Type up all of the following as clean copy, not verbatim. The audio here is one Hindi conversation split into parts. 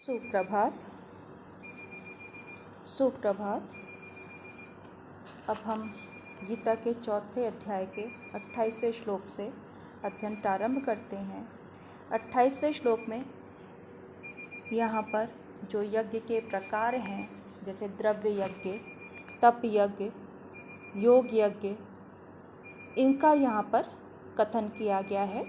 सुप्रभात। सुप्रभात। अब हम गीता के चौथे अध्याय के 28वें श्लोक से अध्ययन प्रारंभ करते हैं। 28वें श्लोक में यहाँ पर जो यज्ञ के प्रकार हैं, जैसे द्रव्य यज्ञ, तप यज्ञ, योग यज्ञ, इनका यहाँ पर कथन किया गया है।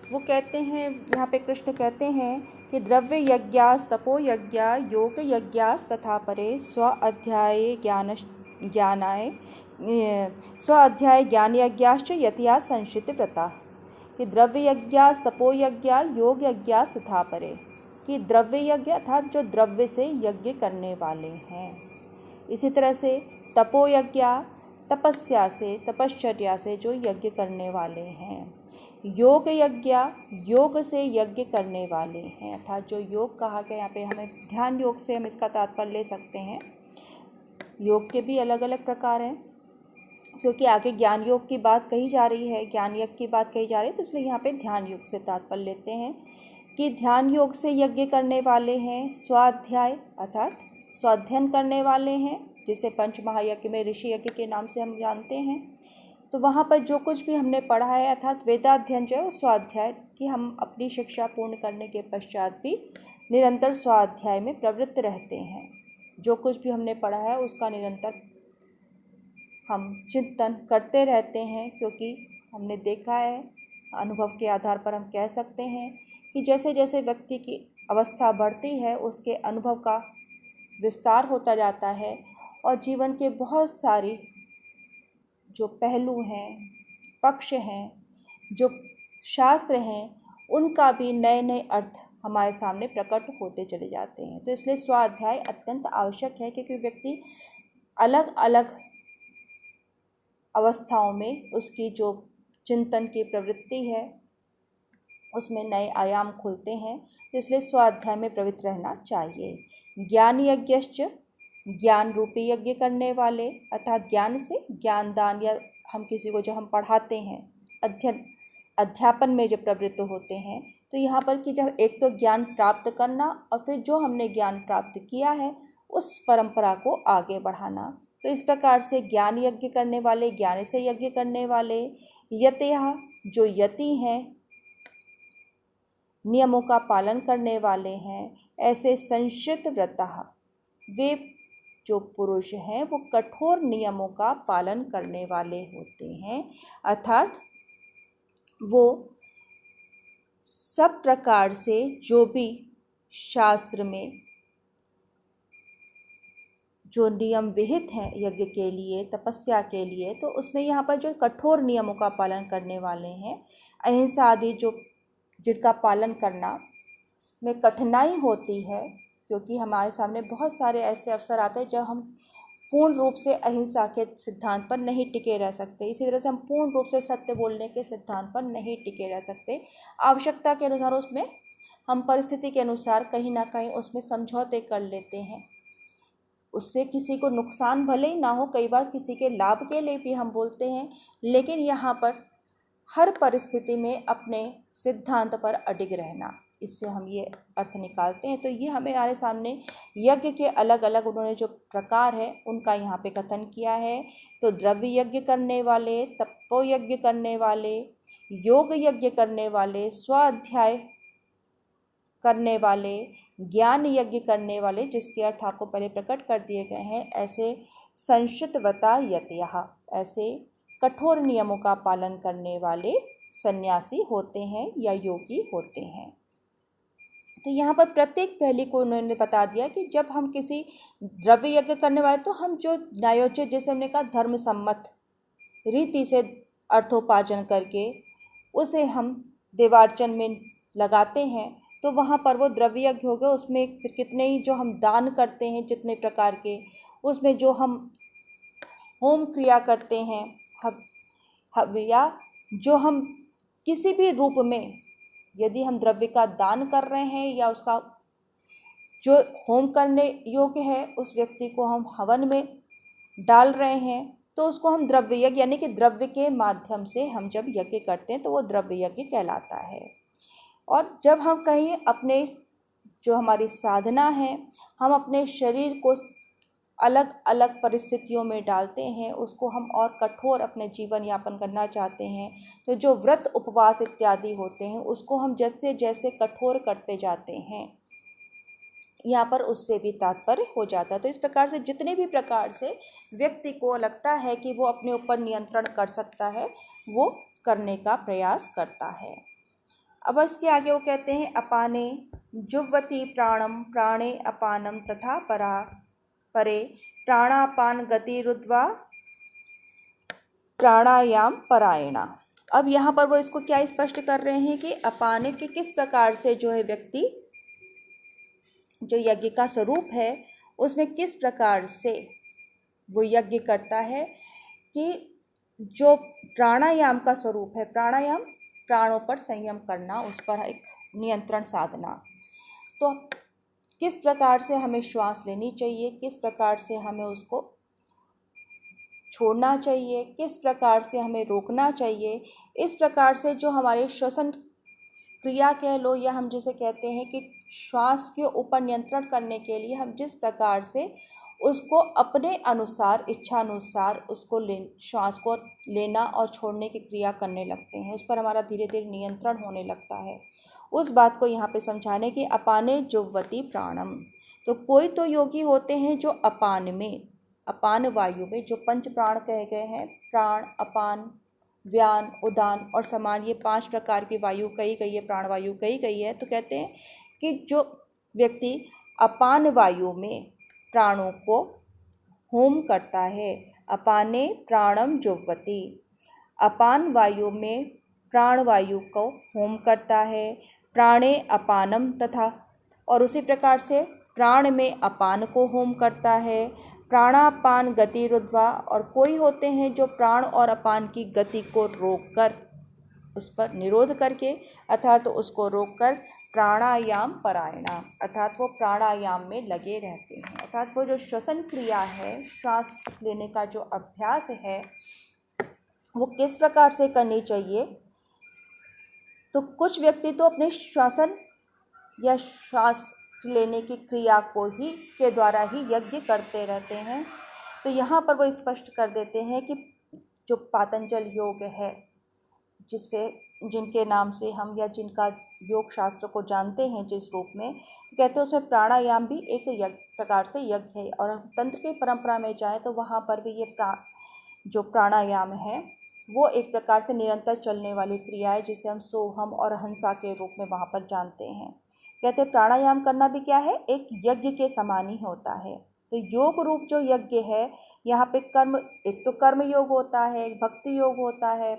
वो कहते हैं, यहाँ पे कृष्ण कहते हैं कि द्रव्य यज्ञास तपो यज्ञा योग यज्ञास तथा परे स्व अध्याय ज्ञान यज्ञाश्च यतिया संशित व्रता। कि द्रव्य यज्ञास तपो यज्ञा योग यज्ञास तथा परे, कि द्रव्य यज्ञ अर्थात जो द्रव्य से यज्ञ करने वाले हैं। इसी तरह से तपो यज्ञा तपस्या से, तपश्चर्या से जो यज्ञ करने वाले हैं। योग यज्ञ योग से यज्ञ करने वाले हैं, अर्थात जो योग कहा गया, यहाँ पे हमें ध्यान योग से हम इसका तात्पर्य ले सकते हैं। योग के भी अलग अलग प्रकार हैं, क्योंकि आगे ज्ञान योग की बात कही जा रही है, ज्ञान यज्ञ की बात कही जा रही है, तो इसलिए यहाँ पे ध्यान योग से तात्पर्य लेते हैं कि ध्यान योग से यज्ञ करने वाले हैं। स्वाध्याय अर्थात स्वाध्ययन करने वाले हैं, जिसे पंच महायज्ञ में ऋषि यज्ञ के नाम से हम जानते हैं। तो वहाँ पर जो कुछ भी हमने पढ़ा है, अर्थात वेदाध्ययन जो है वो स्वाध्याय कि हम अपनी शिक्षा पूर्ण करने के पश्चात भी निरंतर स्वाध्याय में प्रवृत्त रहते हैं। जो कुछ भी हमने पढ़ा है उसका निरंतर हम चिंतन करते रहते हैं, क्योंकि हमने देखा है, अनुभव के आधार पर हम कह सकते हैं कि जैसे जैसे व्यक्ति की अवस्था बढ़ती है उसके अनुभव का विस्तार होता जाता है और जीवन के बहुत सारी जो पहलू हैं, पक्ष हैं, जो शास्त्र हैं, उनका भी नए नए अर्थ हमारे सामने प्रकट होते चले जाते हैं। तो इसलिए स्वाध्याय अत्यंत आवश्यक है, क्योंकि व्यक्ति अलग अलग अवस्थाओं में उसकी जो चिंतन की प्रवृत्ति है उसमें नए आयाम खुलते हैं। तो इसलिए स्वाध्याय में प्रवृत्त रहना चाहिए। ज्ञान यज्ञश्च ज्ञान रूपी यज्ञ करने वाले, अर्थात ज्ञान से ज्ञान दान, या हम किसी को जो हम पढ़ाते हैं, अध्यापन में जब प्रवृत्त होते हैं, तो यहाँ पर कि जब एक तो ज्ञान प्राप्त करना और फिर जो हमने ज्ञान प्राप्त किया है उस परंपरा को आगे बढ़ाना। तो इस प्रकार से ज्ञान यज्ञ करने वाले, ज्ञान से यज्ञ करने वाले, यतयः जो यति हैं, नियमों का पालन करने वाले हैं, ऐसे संशित व्रतः वे जो पुरुष हैं वो कठोर नियमों का पालन करने वाले होते हैं, अर्थात वो सब प्रकार से जो भी शास्त्र में जो नियम विहित हैं यज्ञ के लिए, तपस्या के लिए, तो उसमें यहाँ पर जो कठोर नियमों का पालन करने वाले हैं, अहिंसा आदि जो जिनका पालन करना में कठिनाई होती है, क्योंकि हमारे सामने बहुत सारे ऐसे अवसर आते हैं जब हम पूर्ण रूप से अहिंसा के सिद्धांत पर नहीं टिके रह सकते। इसी तरह से हम पूर्ण रूप से सत्य बोलने के सिद्धांत पर नहीं टिके रह सकते। आवश्यकता के अनुसार उसमें हम परिस्थिति के अनुसार कहीं ना कहीं उसमें समझौते कर लेते हैं। उससे किसी को नुकसान भले ही ना हो, कई बार किसी के लाभ के लिए भी हम बोलते हैं, लेकिन यहाँ पर हर परिस्थिति में अपने सिद्धांत पर अडिग रहना, इससे हम ये अर्थ निकालते हैं। तो ये हमारे सामने यज्ञ के अलग अलग उन्होंने जो प्रकार है उनका यहाँ पे कथन किया है। तो द्रव्य यज्ञ करने वाले, तपो यज्ञ करने वाले, योग यज्ञ करने वाले, स्वाध्याय करने वाले, ज्ञान यज्ञ करने वाले, जिसके अर्थ आपको पहले प्रकट कर दिए गए हैं, ऐसे संशित व्रता यतयः, ऐसे कठोर नियमों का पालन करने वाले सन्यासी होते हैं या योगी होते हैं। तो यहाँ पर प्रत्येक पहली को उन्होंने बता दिया कि जब हम किसी द्रव्य यज्ञ करने वाले, तो हम जो न्यायोचित, जैसे हमने कहा धर्म सम्मत रीति से अर्थोपार्जन करके उसे हम देवार्चन में लगाते हैं, तो वहाँ पर वो द्रव्य यज्ञ हो गया। उसमें फिर कितने ही जो हम दान करते हैं, जितने प्रकार के, उसमें जो हम होम क्रिया करते हैं, या जो हम किसी भी रूप में यदि हम द्रव्य का दान कर रहे हैं या उसका जो होम करने योग्य है उस व्यक्ति को हम हवन में डाल रहे हैं, तो उसको हम द्रव्य यज्ञ, यानी कि द्रव्य के माध्यम से हम जब यज्ञ करते हैं तो वो द्रव्य यज्ञ कहलाता है। और जब हम कहीं अपने जो हमारी साधना है, हम अपने शरीर को अलग अलग परिस्थितियों में डालते हैं, उसको हम और कठोर अपने जीवन यापन करना चाहते हैं, तो जो व्रत उपवास इत्यादि होते हैं उसको हम जैसे जैसे कठोर करते जाते हैं, यहाँ पर उससे भी तात्पर्य हो जाता है। तो इस प्रकार से जितने भी प्रकार से व्यक्ति को लगता है कि वो अपने ऊपर नियंत्रण कर सकता है, वो करने का प्रयास करता है। अब इसके आगे वो कहते हैं अपाने जुह्वति प्राणम प्राणे अपानम तथा परे प्राणापान गतिरुद्वा प्राणायाम परायणा। अब यहाँ पर वो इसको क्या स्पष्ट कर रहे हैं कि अपाने के किस प्रकार से जो है व्यक्ति जो यज्ञ का स्वरूप है उसमें किस प्रकार से वो यज्ञ करता है, कि जो प्राणायाम का स्वरूप है, प्राणायाम प्राणों पर संयम करना, उस पर एक नियंत्रण साधना, तो किस प्रकार से हमें श्वास लेनी चाहिए, किस प्रकार से हमें उसको छोड़ना चाहिए, किस प्रकार से हमें रोकना चाहिए, इस प्रकार से जो हमारे श्वसन क्रिया कह लो, या हम जिसे कहते हैं कि श्वास के ऊपर नियंत्रण करने के लिए हम जिस प्रकार से उसको अपने अनुसार, इच्छानुसार उसको श्वास को लेना और छोड़ने की क्रिया करने लगते हैं, उस पर हमारा धीरे धीरे नियंत्रण होने लगता है। उस बात को यहाँ पे समझाने कि अपाने जुह्वति प्राणम। तो कोई तो योगी होते हैं जो अपान में, अपान वायु में जो पंच प्राण कहे गए हैं, प्राण, अपान, व्यान, उदान और समान, ये 5 प्रकार की वायु कही गई है, प्राणवायु कही गई है। तो कहते हैं कि जो व्यक्ति अपान वायु में प्राणों को होम करता है, अपाने प्राणम जुह्वति, अपान वायु में प्राण वायु को होम करता है, प्राणे अपानम तथा, और उसी प्रकार से प्राण में अपान को होम करता है, प्राणापान गतिरुद्वा, और कोई होते हैं जो प्राण और अपान की गति को रोककर, उस पर निरोध करके, अर्थात तो उसको रोककर प्राणायाम परायणा, अर्थात वो प्राणायाम में लगे रहते हैं। अर्थात वो जो श्वसन क्रिया है, श्वास लेने का जो अभ्यास है, वो किस प्रकार से करनी चाहिए। तो कुछ व्यक्ति तो अपने श्वसन या श्वास लेने की क्रिया को ही के द्वारा ही यज्ञ करते रहते हैं। तो यहाँ पर वो स्पष्ट कर देते हैं कि जो पातंजल योग है, जिनके नाम से हम या जिनका योग शास्त्र को जानते हैं जिस रूप में, कहते हैं उसमें प्राणायाम भी एक प्रकार से यज्ञ है। और हम तंत्र की परंपरा में जाएँ तो वहाँ पर भी ये जो प्राणायाम है वो एक प्रकार से निरंतर चलने वाली क्रिया है, जिसे हम सोहम और हंसा के रूप में वहाँ पर जानते हैं। कहते हैं प्राणायाम करना भी क्या है, एक यज्ञ के समान ही होता है। तो योग रूप जो यज्ञ है, यहाँ पे कर्म, एक तो कर्म योग होता है, एक भक्ति योग होता है,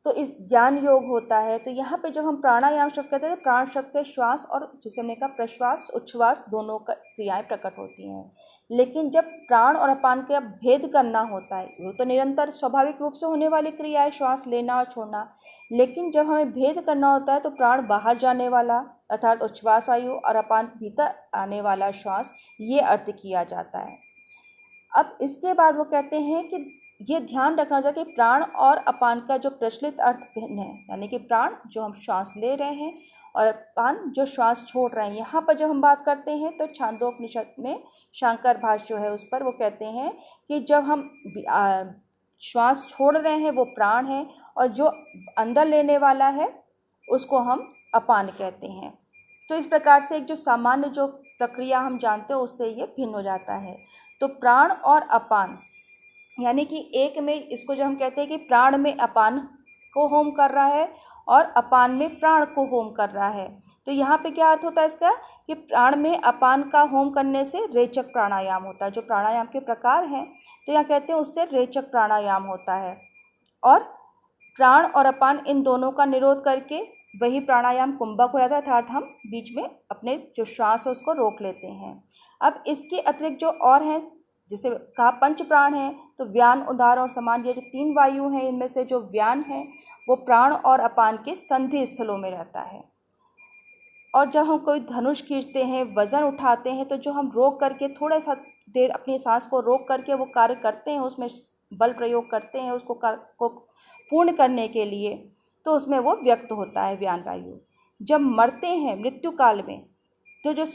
तो इस ज्ञान योग होता है। तो यहाँ पे जब हम प्राणायाम शब्द कहते हैं, प्राण शब्द से श्वास और जिसे हमने कहा प्रश्वास उच्छ्वास दोनों का क्रियाएं प्रकट होती हैं। लेकिन जब प्राण और अपान का भेद करना होता है, वो तो निरंतर स्वाभाविक रूप से होने वाली क्रिया है, श्वास लेना और छोड़ना। लेकिन जब हमें भेद करना होता है तो प्राण बाहर जाने वाला अर्थात उच्छ्वास वायु और अपान भीतर आने वाला श्वास, ये अर्थ किया जाता है। अब इसके बाद वो कहते हैं कि ये ध्यान रखना चाहिए कि प्राण और अपान का जो प्रचलित अर्थ भिन्न है, यानी कि प्राण जो हम श्वास ले रहे हैं और अपान जो श्वास छोड़ रहे हैं। यहाँ पर जब हम बात करते हैं तो छांदोपनिषद में शांकर भाष्य जो है उस पर वो कहते हैं कि जब हम श्वास छोड़ रहे हैं वो प्राण है, और जो अंदर लेने वाला है उसको हम अपान कहते हैं। तो इस प्रकार से एक जो सामान्य जो प्रक्रिया हम जानते हैं उससे ये भिन्न हो जाता है। तो प्राण और अपान, यानी कि एक में इसको जो हम कहते हैं कि प्राण में अपान को होम कर रहा है और अपान में प्राण को होम कर रहा है। तो यहाँ पे क्या अर्थ होता है इसका, कि प्राण में अपान का होम करने से रेचक प्राणायाम होता है। जो प्राणायाम के प्रकार हैं तो यहाँ कहते हैं उससे रेचक प्राणायाम होता है, और प्राण और अपान इन दोनों का निरोध करके वही प्राणायाम कुंभक हो जाता है, अर्थात हम बीच में अपने जो श्वास है उसको रोक लेते हैं। अब इसके अतिरिक्त जो और हैं, जिसे कहा पंच प्राण है, तो व्यान, उदार और समान, ये जो 3 वायु हैं, इनमें से जो व्यान है वो प्राण और अपान के संधि स्थलों में रहता है। और जब हम कोई धनुष खींचते हैं, वज़न उठाते हैं, तो जो हम रोक करके थोड़ा सा देर अपनी सांस को रोक करके वो कार्य करते हैं, उसमें बल प्रयोग करते हैं उसको को पूर्ण करने के लिए, तो उसमें वो व्यक्त होता है व्यान वायु। जब मरते हैं मृत्यु काल में तो जो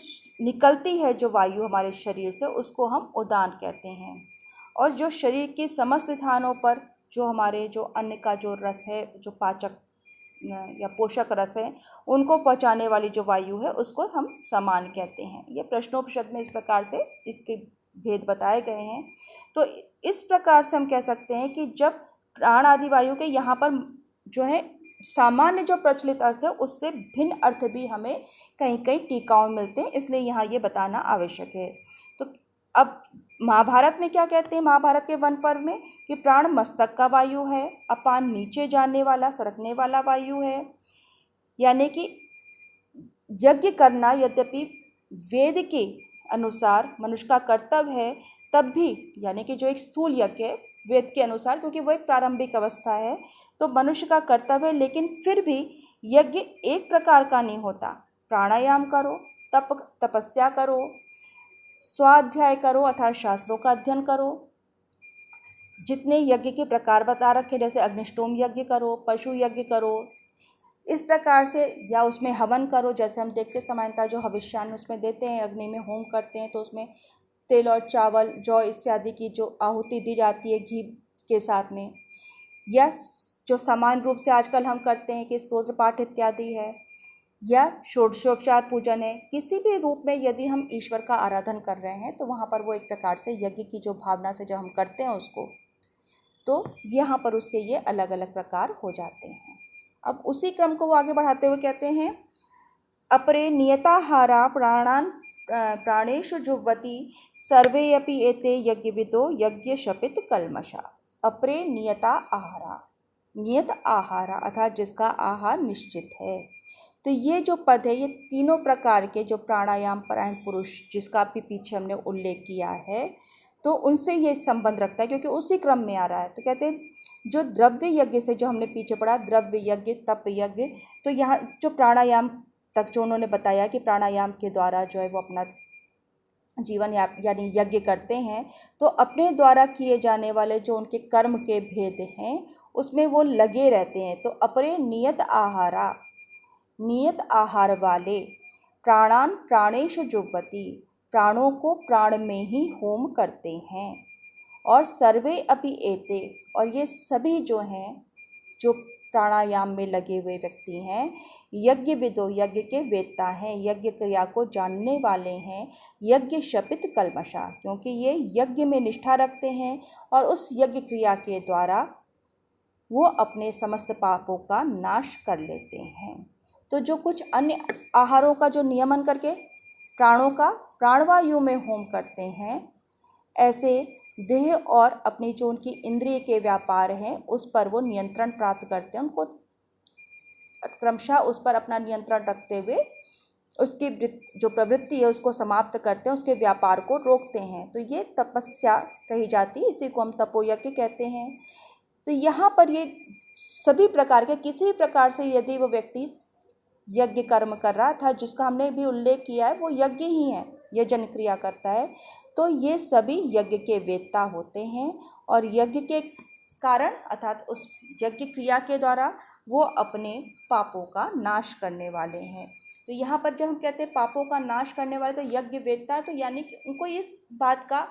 निकलती है जो वायु हमारे शरीर से उसको हम उदान कहते हैं। और जो शरीर के समस्त स्थानों पर जो हमारे जो अन्न का जो रस है, जो पाचक या पोषक रस है, उनको पहुंचाने वाली जो वायु है उसको हम समान कहते हैं। ये प्रश्नोपनिषद में इस प्रकार से इसके भेद बताए गए हैं। तो इस प्रकार से हम कह सकते हैं कि जब प्राण आदि वायु के यहाँ पर जो है सामान्य जो प्रचलित अर्थ है उससे भिन्न अर्थ भी हमें कहीं कहीं टीकाओं में मिलते हैं, इसलिए यहाँ ये बताना आवश्यक है। तो अब महाभारत में क्या कहते हैं, महाभारत के वन पर्व में कि प्राण मस्तक का वायु है, अपान नीचे जाने वाला सरकने वाला वायु है। यानी कि यज्ञ करना यद्यपि वेद के अनुसार मनुष्य का कर्तव्य है, तब भी यानी कि जो एक स्थूल यज्ञ है वेद के अनुसार, क्योंकि वो एक प्रारंभिक अवस्था है तो मनुष्य का कर्तव्य है, लेकिन फिर भी यज्ञ एक प्रकार का नहीं होता। प्राणायाम करो, तपस्या करो, स्वाध्याय करो अर्थात शास्त्रों का अध्ययन करो, जितने यज्ञ के प्रकार बता रखे जैसे अग्निष्टोम यज्ञ करो, पशु यज्ञ करो, इस प्रकार से, या उसमें हवन करो। जैसे हम देखते सामान्यतः जो हविष्यान्न उसमें देते हैं, अग्नि में होम करते हैं तो उसमें तेल और चावल जौ इत्यादि की जो आहुति दी जाती है घी के साथ में, या जो सामान्य रूप से आजकल हम करते हैं कि स्तोत्र पाठ इत्यादि है, या षोडशोपचार पूजन है, किसी भी रूप में यदि हम ईश्वर का आराधन कर रहे हैं तो वहाँ पर वो एक प्रकार से यज्ञ की जो भावना से जब हम करते हैं उसको, तो यहाँ पर उसके ये अलग अलग प्रकार हो जाते हैं। अब उसी क्रम को वो आगे बढ़ाते हुए कहते हैं, अपरे नियताहारा प्राणेषु जुह्वति सर्वे अपि एते यज्ञविदो यज्ञ शपित कल्मषा। अपरे नियता आहारा, नियत आहारा अर्थात जिसका आहार निश्चित है। तो ये जो पद है ये तीनों प्रकार के जो प्राणायाम परायण पुरुष जिसका भी पीछे हमने उल्लेख किया है तो उनसे ये संबंध रखता है, क्योंकि उसी क्रम में आ रहा है। तो कहते हैं जो द्रव्य यज्ञ से जो हमने पीछे पढ़ा, द्रव्य यज्ञ, तप यज्ञ, तो यहाँ जो प्राणायाम तक जो उन्होंने बताया कि प्राणायाम के द्वारा जो है वो अपना जीवन यानी यज्ञ करते हैं, तो अपने द्वारा किए जाने वाले जो उनके कर्म के भेद हैं उसमें वो लगे रहते हैं। तो अपरे नियत आहारा, नियत आहार वाले, प्राणान प्राणेषु जुह्वति, प्राणों को प्राण में ही होम करते हैं, और सर्वे अपि एते, और ये सभी जो हैं जो प्राणायाम में लगे हुए व्यक्ति हैं, यज्ञ विदो, यज्ञ के वेत्ता हैं, यज्ञ क्रिया को जानने वाले हैं, यज्ञ शपित कल्मषा, क्योंकि ये यज्ञ में निष्ठा रखते हैं और उस यज्ञ क्रिया के द्वारा वो अपने समस्त पापों का नाश कर लेते हैं। तो जो कुछ अन्य आहारों का जो नियमन करके प्राणों का प्राणवायु में होम करते हैं, ऐसे देह और अपनी जो उनकी इंद्रिय के व्यापार हैं उस पर वो नियंत्रण प्राप्त करते हैं, उनको क्रमशः उस पर अपना नियंत्रण रखते हुए उसकी जो प्रवृत्ति है उसको समाप्त करते हैं, उसके व्यापार को रोकते हैं। तो ये तपस्या कही जाती है, इसी को हम तपोयज्ञ कहते हैं। तो यहाँ पर ये सभी प्रकार के किसी भी प्रकार से यदि वो व्यक्ति यज्ञ कर्म कर रहा था, जिसका हमने भी उल्लेख किया है वो यज्ञ ही है, यजन क्रिया करता है, तो ये सभी यज्ञ के वेत्ता होते हैं और यज्ञ के कारण अर्थात उस यज्ञ क्रिया के द्वारा वो अपने पापों का नाश करने वाले हैं। तो यहाँ पर जब हम कहते हैं पापों का नाश करने वाले, तो यज्ञ वेत्ता, तो यानी कि उनको इस बात का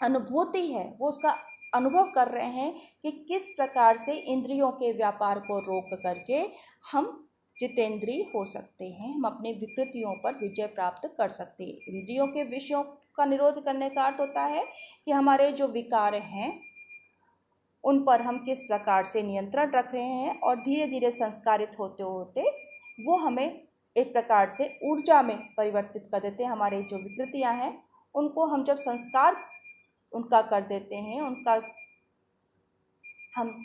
अनुभूति है, वो उसका अनुभव कर रहे हैं कि किस प्रकार से इंद्रियों के व्यापार को रोक करके हम जितेंद्रिय हो सकते हैं, हम अपने विकृतियों पर विजय प्राप्त कर सकते हैं। इंद्रियों के विषयों का निरोध करने का अर्थ होता है कि हमारे जो विकार हैं उन पर हम किस प्रकार से नियंत्रण रख रहे हैं, और धीरे धीरे संस्कारित होते होते वो हमें एक प्रकार से ऊर्जा में परिवर्तित कर देते हैं। हमारे जो विकृतियां हैं उनको हम जब संस्कार उनका कर देते हैं, उनका हम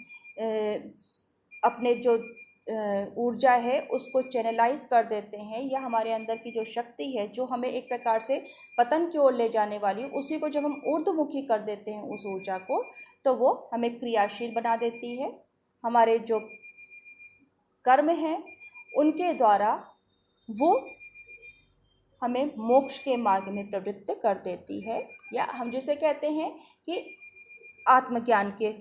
अपने जो ऊर्जा है उसको चैनलाइज कर देते हैं, या हमारे अंदर की जो शक्ति है जो हमें एक प्रकार से पतन की ओर ले जाने वाली, उसी को जब हम ऊर्ध्वमुखी कर देते हैं उस ऊर्जा को, तो वो हमें क्रियाशील बना देती है। हमारे जो कर्म हैं उनके द्वारा वो हमें मोक्ष के मार्ग में प्रवृत्त कर देती है, या हम जिसे कहते हैं कि आत्मज्ञान के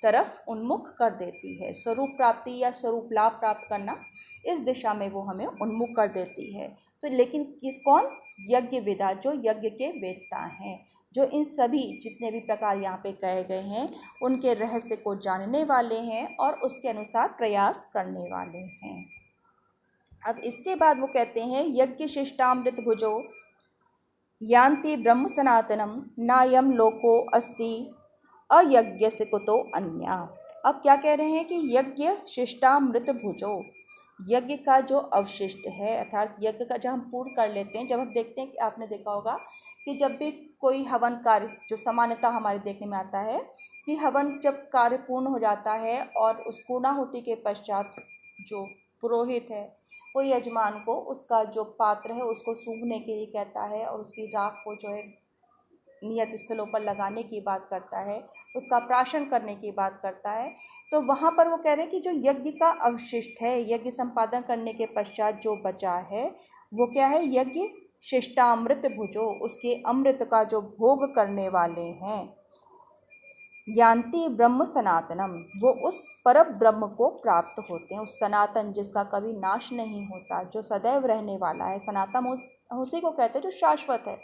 तरफ उन्मुख कर देती है। स्वरूप प्राप्ति या स्वरूप लाभ प्राप्त करना, इस दिशा में वो हमें उन्मुख कर देती है। तो लेकिन कौन? यज्ञ विदा, जो यज्ञ के वेदता हैं, जो इन सभी जितने भी प्रकार यहाँ पे कहे गए हैं उनके रहस्य को जानने वाले हैं और उसके अनुसार प्रयास करने वाले हैं। अब इसके बाद वो कहते हैं यज्ञ शिष्टामृत भुजो यान्ति ब्रह्म सनातनम नायम लोको अस्ति अयज्ञस्य कुतो अन्या। अब क्या कह रहे हैं कि यज्ञ शिष्टामृत भुजो, यज्ञ का जो अवशिष्ट है अर्थात यज्ञ का जब हम पूर्ण कर लेते हैं, जब हम देखते हैं कि आपने देखा होगा कि जब भी कोई हवन कार्य, जो सामान्यतः हमारे देखने में आता है कि हवन जब कार्य पूर्ण हो जाता है और उस पूर्णाहुति के पश्चात जो पुरोहित है वो यजमान को उसका जो पात्र है उसको सूंघने के लिए कहता है और उसकी राख को जो है नियत स्थलों पर लगाने की बात करता है, उसका प्राशन करने की बात करता है। तो वहाँ पर वो कह रहे हैं कि जो यज्ञ का अवशिष्ट है, यज्ञ संपादन करने के पश्चात जो बचा है वो क्या है? यज्ञ शिष्टामृत भुजो, उसके अमृत का जो भोग करने वाले हैं। यान्ति ब्रह्म सनातनम, वो उस परम ब्रह्म को प्राप्त होते हैं, उस सनातन जिसका कभी नाश नहीं होता, जो सदैव रहने वाला है। सनातन उसी को कहते हैं जो शाश्वत है।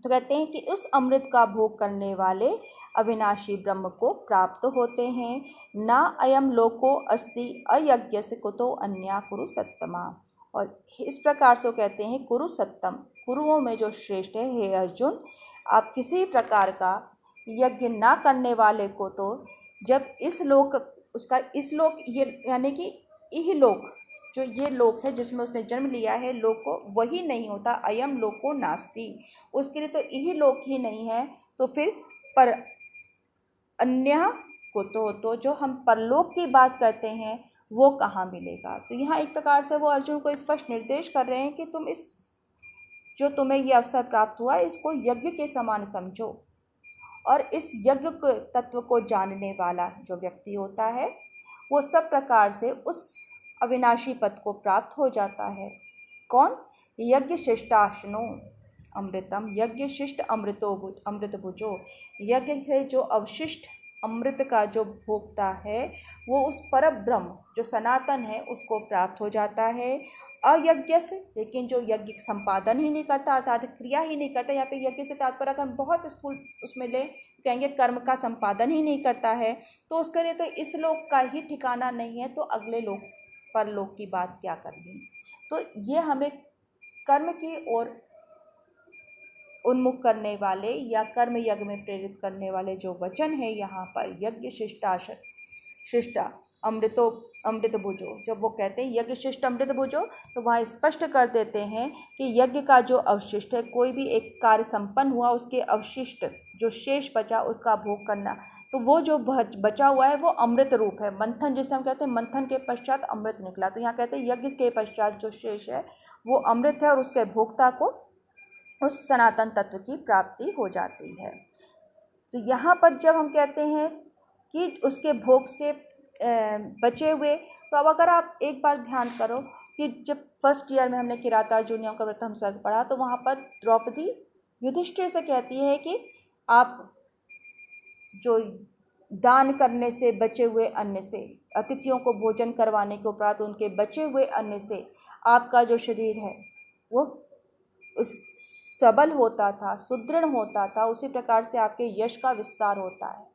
तो कहते हैं कि उस अमृत का भोग करने वाले अविनाशी ब्रह्म को प्राप्त होते हैं। ना अयम लोको अस्ति अयज्ञस्य कुतो अन्या कुरु सत्तमा। और इस प्रकार से वो कहते हैं कुरु सत्तम, कुरुओं में जो श्रेष्ठ है, हे अर्जुन आप किसी प्रकार का यज्ञ ना करने वाले को तो जब इस लोक, उसका इस लोक ये यानी कि यह लोक, जो ये लोक है जिसमें उसने जन्म लिया है, लोको वही नहीं होता, अयम लोको नास्ति, उसके लिए तो यही लोक ही नहीं है, तो फिर पर अन्य को तो जो हम परलोक की बात करते हैं वो कहाँ मिलेगा। तो यहाँ एक प्रकार से वो अर्जुन को स्पष्ट निर्देश कर रहे हैं कि तुम इस जो तुम्हें ये अवसर प्राप्त हुआ इसको यज्ञ के समान समझो, और इस यज्ञ के तत्व को जानने वाला जो व्यक्ति होता है वो सब प्रकार से उस अविनाशी पद को प्राप्त हो जाता है। कौन? यज्ञ शिष्टाशनो अमृतम, यज्ञ शिष्ट अमृत भुजो, यज्ञ से जो अवशिष्ट अमृत का जो भोक्ता है वो उस परम ब्रह्म जो सनातन है उसको प्राप्त हो जाता है। अयज्ञ से, लेकिन जो यज्ञ संपादन ही नहीं करता अर्थात क्रिया ही नहीं करता, यहाँ पे यज्ञ से तात्पर्य अगर बहुत स्थूल उसमें ले कहेंगे कर्म का संपादन ही नहीं करता है तो उसके लिए तो इस लोक का ही ठिकाना नहीं है, तो अगले लोक परलोक की बात क्या करनी। तो ये हमें कर्म की ओर उन्मुख करने वाले या कर्म यज्ञ में प्रेरित करने वाले जो वचन है यहाँ पर यज्ञ शिष्टा अमृत भुजो, जब वो कहते हैं यज्ञ शिष्ट अमृत भुजो तो वहाँ स्पष्ट कर देते हैं कि यज्ञ का जो अवशिष्ट है, कोई भी एक कार्य संपन्न हुआ उसके अवशिष्ट जो शेष बचा उसका भोग करना, तो वो जो बचा हुआ है वो अमृत रूप है। मंथन जिसे हम कहते हैं मंथन के पश्चात अमृत निकला, तो यहाँ कहते हैं यज्ञ के पश्चात जो शेष है वो अमृत है और उसके भोक्ता को उस सनातन तत्व की प्राप्ति हो जाती है। तो यहाँ पर जब हम कहते हैं कि उसके भोग से बचे हुए, तो अब अगर आप एक बार ध्यान करो कि जब फर्स्ट ईयर में हमने किरातार्जुनियों का प्रथम सर्ग पढ़ा तो वहाँ पर द्रौपदी युधिष्ठिर से कहती है कि आप जो दान करने से बचे हुए अन्न से, अतिथियों को भोजन करवाने के उपरांत उनके बचे हुए अन्न से आपका जो शरीर है वो उस सबल होता था, सुदृढ़ होता था, उसी प्रकार से आपके यश का विस्तार होता है।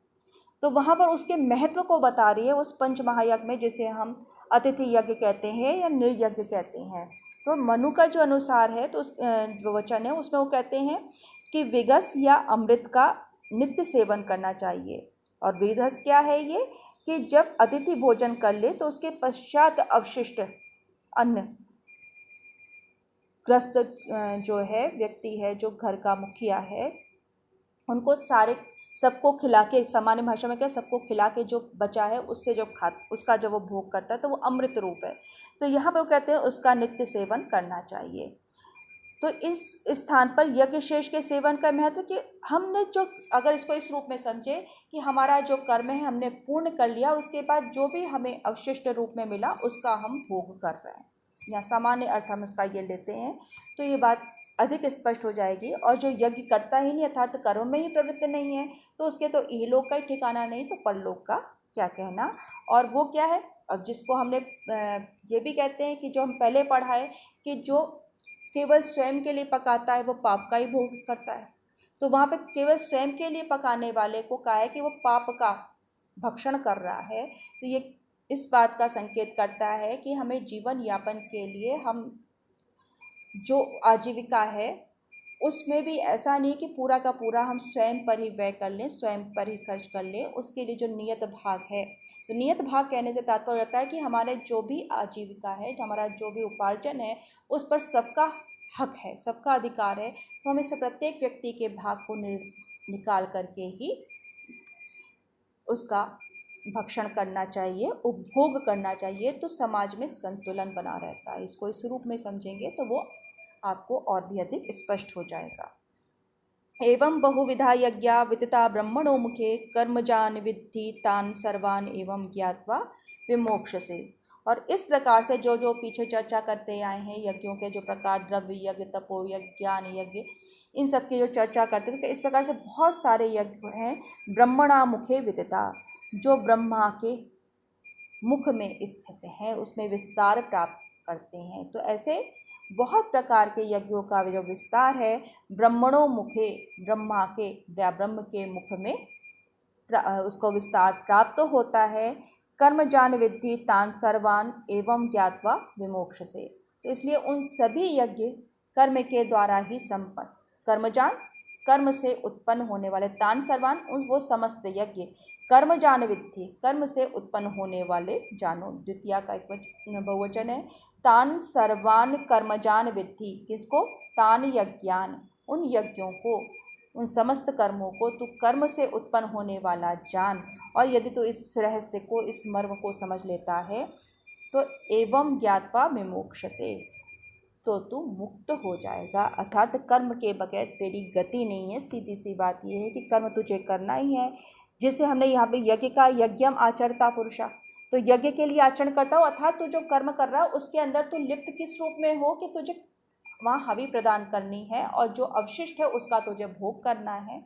तो वहाँ पर उसके महत्व को बता रही है उस पंच महायज्ञ में, जिसे हम अतिथि यज्ञ कहते हैं या निर्यज्ञ कहते हैं। तो मनु का जो अनुसार है तो उस जो वचन है उसमें वो कहते हैं कि विगस या अमृत का नित्य सेवन करना चाहिए। और विगस क्या है ये कि जब अतिथि भोजन कर ले तो उसके पश्चात अवशिष्ट अन्न ग्रस्त जो है व्यक्ति है, जो घर का मुखिया है, उनको सबको खिला के, सामान्य भाषा में क्या, सबको खिला के जो बचा है उससे जो उसका जब वो भोग करता है तो वो अमृत रूप है। तो यहाँ पे वो कहते हैं उसका नित्य सेवन करना चाहिए। तो इस स्थान पर यज्ञ शेष के सेवन का महत्व कि हमने जो, अगर इसको इस रूप में समझे कि हमारा जो कर्म है हमने पूर्ण कर लिया, उसके बाद जो भी हमें अवशिष्ट रूप में मिला उसका हम भोग कर रहे हैं, या सामान्य अर्थ हम उसका ये लेते हैं। तो ये बात अधिक स्पष्ट हो जाएगी। और जो यज्ञ करता ही नहीं अर्थात कर्म में ही प्रवृत्त नहीं है तो उसके तो इहलोक का ही ठिकाना नहीं तो परलोक का क्या कहना। और वो क्या है, अब जिसको हमने ये भी कहते हैं कि जो हम पहले पढ़ा है कि जो केवल स्वयं के लिए पकाता है वो पाप का ही भोग करता है। तो वहाँ पे केवल स्वयं के लिए पकाने वाले को कहा है कि वो पाप का भक्षण कर रहा है। तो ये इस बात का संकेत करता है कि हमें जीवन यापन के लिए हम जो आजीविका है उसमें भी ऐसा नहीं कि पूरा का पूरा हम स्वयं पर ही व्यय कर लें, स्वयं पर ही खर्च कर लें। उसके लिए जो नियत भाग है, तो नियत भाग कहने से तात्पर्य होता है कि हमारे जो भी आजीविका है, हमारा जो भी उपार्जन है, उस पर सबका हक है, सबका अधिकार है। तो हमें से प्रत्येक व्यक्ति के भाग को निकाल करके ही उसका भक्षण करना चाहिए, उपभोग करना चाहिए। तो समाज में संतुलन बना रहता है। इसको इस रूप में समझेंगे तो वो आपको और भी अधिक स्पष्ट हो जाएगा। एवं बहुविधा यज्ञा विदिता ब्रह्मणो मुखे कर्मजान विद्धि तान सर्वान एवं ज्ञात्वा विमोक्षसे। और इस प्रकार से जो जो पीछे चर्चा करते आए हैं यज्ञों के जो प्रकार, द्रव्य यज्ञ, तपो यज्ञ, ज्ञान यज्ञ, इन सब की जो चर्चा करते थे, तो इस प्रकार से बहुत सारे यज्ञ हैं ब्रह्मणा मुखे विदिता, जो ब्रह्मा के मुख में स्थित हैं, उसमें विस्तार प्राप्त करते हैं। तो ऐसे बहुत प्रकार के यज्ञों का जो विस्तार है ब्रह्मणों मुखे, ब्रह्मा के या ब्रह्म के मुख में उसको विस्तार प्राप्त होता है। कर्मजान विद्धि तान सर्वान एवं ज्ञात्वा विमोक्ष से। तो इसलिए उन सभी यज्ञ कर्म के द्वारा ही संपन्न, कर्मजान कर्म से उत्पन्न होने वाले, तान सर्वान वो समस्त यज्ञ, कर्मजान विद्धि कर्म से उत्पन्न होने वाले जानो, द्वितीया का एक बहुवचन है। तान सर्वान कर्मजान विद्धि, किसको, तान यज्ञान, उन यज्ञों को, उन समस्त कर्मों को तू कर्म से उत्पन्न होने वाला जान। और यदि तू इस रहस्य को, इस मर्म को समझ लेता है तो एवं ज्ञात्वा विमोक्ष से, तो तू मुक्त हो जाएगा। अर्थात कर्म के बगैर तेरी गति नहीं है। सीधी सी बात यह है कि कर्म तुझे करना ही है। जैसे हमने यहाँ पे यज्ञ का, यज्ञम आचरता पुरुषा, तो यज्ञ के लिए आचरण करता हो, अर्थात तू जो कर्म कर रहा है उसके अंदर तू लिप्त किस रूप में हो कि तुझे वहाँ हवि प्रदान करनी है और जो अवशिष्ट है उसका तुझे भोग करना है।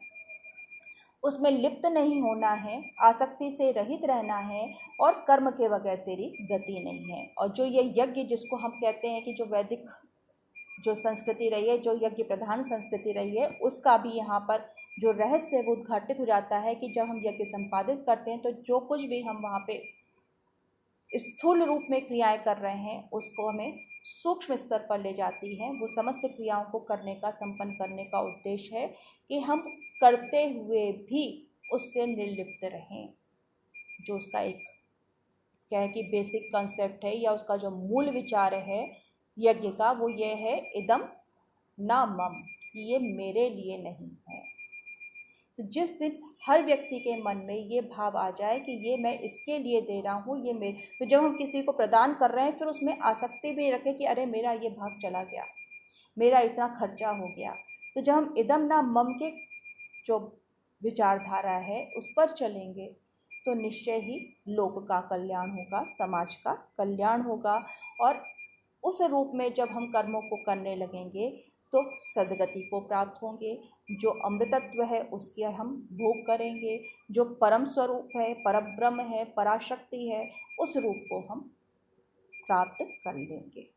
उसमें लिप्त नहीं होना है, आसक्ति से रहित रहना है और कर्म के बगैर तेरी गति नहीं है। और जो ये यज्ञ जिसको हम कहते हैं कि जो वैदिक जो संस्कृति रही है, जो यज्ञ प्रधान संस्कृति रही है, उसका भी यहाँ पर जो रहस्य है वो उद्घाटित हो जाता है कि जब हम यज्ञ संपादित करते हैं तो जो कुछ भी हम वहाँ पे स्थूल रूप में क्रियाएं कर रहे हैं उसको हमें सूक्ष्म स्तर पर ले जाती हैं। वो समस्त क्रियाओं को करने का, संपन्न करने का उद्देश्य है कि हम करते हुए भी उससे निर्लिप्त रहें। जो उसका एक क्या है कि बेसिक कॉन्सेप्ट है या उसका जो मूल विचार है यज्ञ का, वो ये है इदम न मम, ये मेरे लिए नहीं है। तो जिस दिन हर व्यक्ति के मन में ये भाव आ जाए कि ये मैं इसके लिए दे रहा हूँ, ये मेरे, तो जब हम किसी को प्रदान कर रहे हैं फिर उसमें आसक्ति भी रखें कि अरे मेरा ये भाग चला गया, मेरा इतना खर्चा हो गया। तो जब हम इदम ना मम के जो विचारधारा है उस पर चलेंगे तो निश्चय ही लोक का कल्याण होगा, समाज का कल्याण होगा। और उस रूप में जब हम कर्मों को करने लगेंगे तो सद्गति को प्राप्त होंगे। जो अमृतत्व है उसके हम भोग करेंगे, जो परम स्वरूप है, परब्रह्म है, पराशक्ति है, उस रूप को हम प्राप्त कर लेंगे।